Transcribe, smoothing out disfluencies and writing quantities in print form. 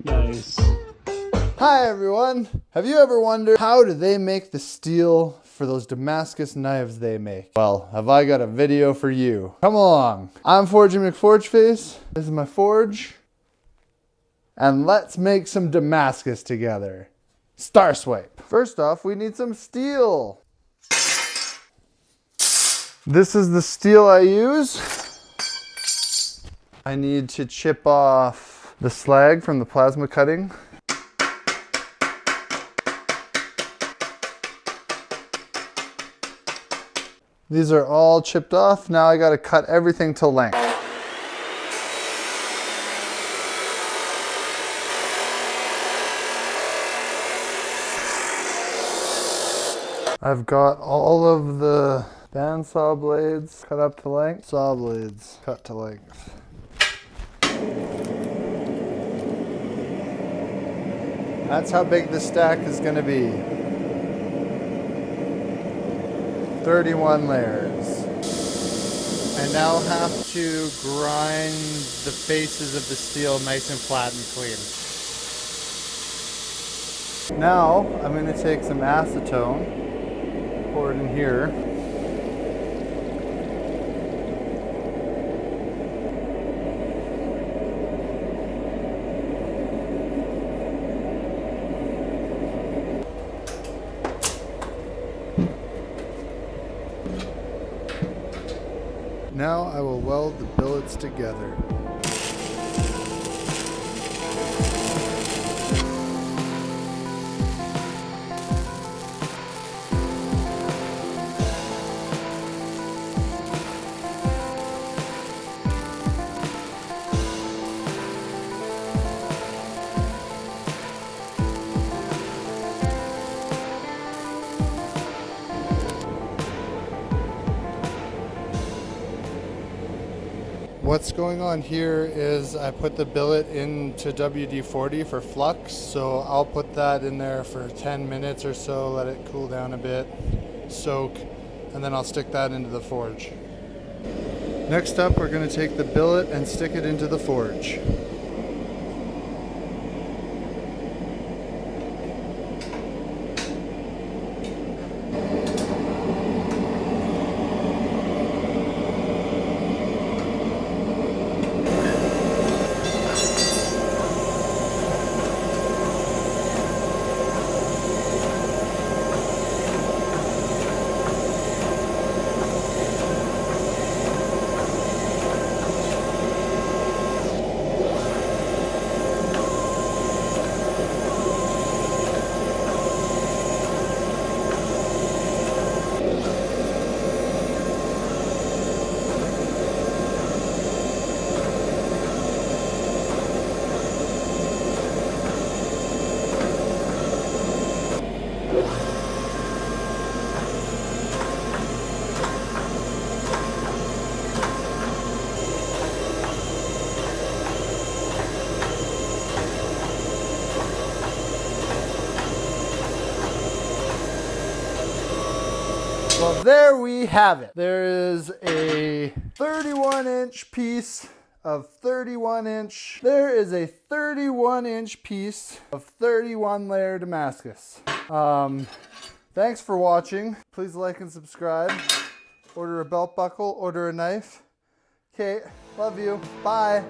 Nice. Hi everyone! Have you ever wondered how do they make the steel for those Damascus knives they make? Well, have I got a video for you. Come along. I'm Forgey McForgeface. This is my forge. And let's make some Damascus together. Star swipe. First off, we need some steel. This is the steel I use. I need to chip off the slag from the plasma cutting. These are all chipped off. Now I got to cut everything to length. I've got all of the bandsaw blades cut up to length, saw blades cut to length. That's how big the stack is going to be. 31 layers. I now have to grind the faces of the steel nice and flat and clean. Now I'm going to take some acetone, pour it in here. Now I will weld the billets together. What's going on here is I put the billet into WD-40 for flux, so I'll put that in there for 10 minutes or so, let it cool down a bit, soak, and then I'll stick that into the forge. Next up, we're going to take the billet and stick it into the forge. Well, there we have it. There is a 31-inch piece of 31-inch. There is a 31-inch piece of 31-layer Damascus. Thanks for watching. Please like and subscribe. Order a belt buckle, order a knife. Okay, love you. Bye.